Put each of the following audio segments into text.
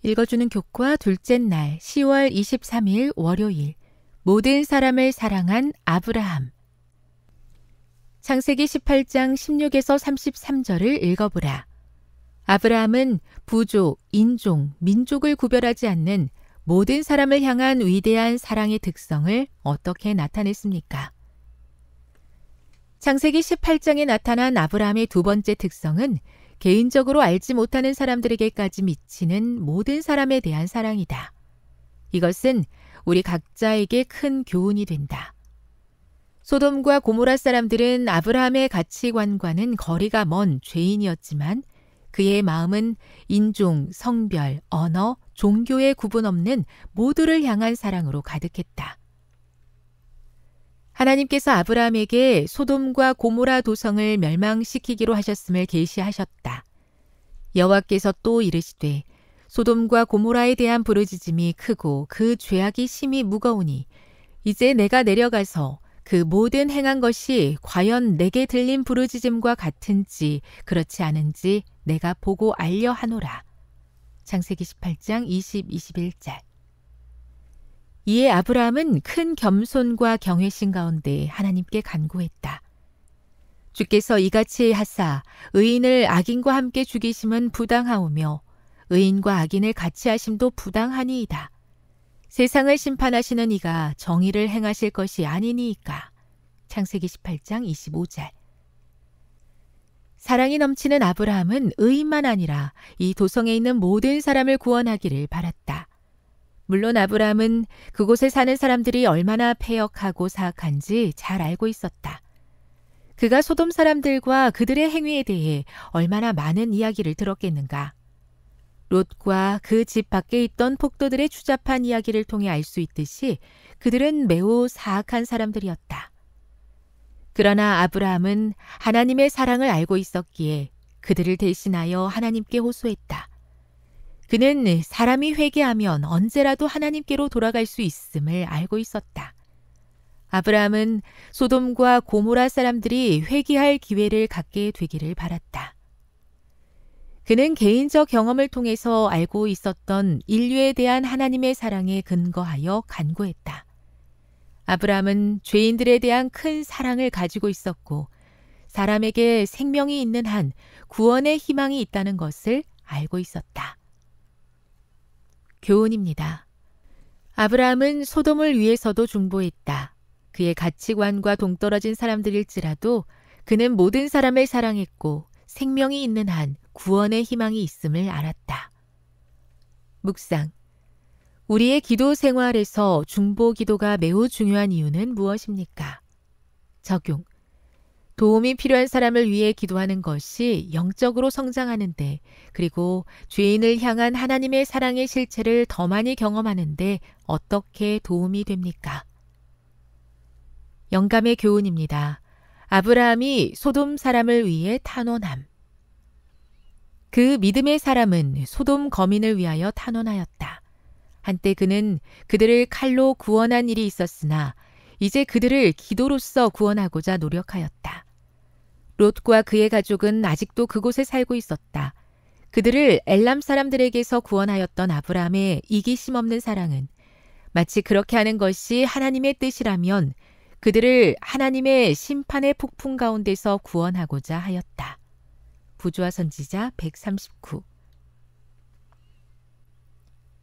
읽어주는 교과 둘째 날 10월 23일 월요일 모든 사람을 사랑한 아브라함. 창세기 18장 16에서 33절을 읽어보라. 아브라함은 부족, 인종, 민족을 구별하지 않는 모든 사람을 향한 위대한 사랑의 특성을 어떻게 나타냈습니까? 창세기 18장에 나타난 아브라함의 두 번째 특성은 개인적으로 알지 못하는 사람들에게까지 미치는 모든 사람에 대한 사랑이다. 이것은 우리 각자에게 큰 교훈이 된다. 소돔과 고모라 사람들은 아브라함의 가치관과는 거리가 먼 죄인이었지만 그의 마음은 인종, 성별, 언어, 종교의 구분 없는 모두를 향한 사랑으로 가득했다. 하나님께서 아브라함에게 소돔과 고모라 도성을 멸망시키기로 하셨음을 계시하셨다. 여호와께서 또 이르시되 소돔과 고모라에 대한 부르짖음이 크고 그 죄악이 심히 무거우니 이제 내가 내려가서 그 모든 행한 것이 과연 내게 들린 부르짖음과 같은지 그렇지 않은지 내가 보고 알려 하노라. 창세기 18장 20-21절. 이에 아브라함은 큰 겸손과 경외심 가운데 하나님께 간구했다. 주께서 이같이 하사 의인을 악인과 함께 죽이심은 부당하오며 의인과 악인을 같이 하심도 부당하니이다. 세상을 심판하시는 이가 정의를 행하실 것이 아니니이까. 창세기 18장 25절. 사랑이 넘치는 아브라함은 의인만 아니라 이 도성에 있는 모든 사람을 구원하기를 바랐다. 물론 아브라함은 그곳에 사는 사람들이 얼마나 패역하고 사악한지 잘 알고 있었다. 그가 소돔 사람들과 그들의 행위에 대해 얼마나 많은 이야기를 들었겠는가. 롯과 그 집 밖에 있던 폭도들의 추잡한 이야기를 통해 알 수 있듯이 그들은 매우 사악한 사람들이었다. 그러나 아브라함은 하나님의 사랑을 알고 있었기에 그들을 대신하여 하나님께 호소했다. 그는 사람이 회개하면 언제라도 하나님께로 돌아갈 수 있음을 알고 있었다. 아브라함은 소돔과 고모라 사람들이 회개할 기회를 갖게 되기를 바랐다. 그는 개인적 경험을 통해서 알고 있었던 인류에 대한 하나님의 사랑에 근거하여 간구했다. 아브라함은 죄인들에 대한 큰 사랑을 가지고 있었고 사람에게 생명이 있는 한 구원의 희망이 있다는 것을 알고 있었다. 교훈입니다. 아브라함은 소돔을 위해서도 중보했다. 그의 가치관과 동떨어진 사람들일지라도 그는 모든 사람을 사랑했고 생명이 있는 한 구원의 희망이 있음을 알았다. 묵상. 우리의 기도 생활에서 중보 기도가 매우 중요한 이유는 무엇입니까? 적용. 도움이 필요한 사람을 위해 기도하는 것이 영적으로 성장하는데 그리고 죄인을 향한 하나님의 사랑의 실체를 더 많이 경험하는데 어떻게 도움이 됩니까? 영감의 교훈입니다. 아브라함이 소돔 사람을 위해 탄원함. 그 믿음의 사람은 소돔 거민을 위하여 탄원하였다. 한때 그는 그들을 칼로 구원한 일이 있었으나 이제 그들을 기도로써 구원하고자 노력하였다. 롯과 그의 가족은 아직도 그곳에 살고 있었다. 그들을 엘람 사람들에게서 구원하였던 아브라함의 이기심 없는 사랑은 마치 그렇게 하는 것이 하나님의 뜻이라면 그들을 하나님의 심판의 폭풍 가운데서 구원하고자 하였다. 부조화 선지자 139.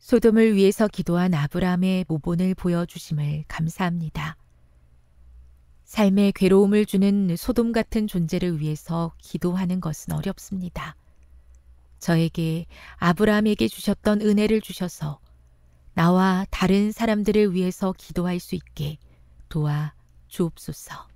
소돔을 위해서 기도한 아브라함의 모본을 보여주심을 감사합니다. 삶에 괴로움을 주는 소돔 같은 존재를 위해서 기도하는 것은 어렵습니다. 저에게 아브라함에게 주셨던 은혜를 주셔서 나와 다른 사람들을 위해서 기도할 수 있게 도와 주옵소서.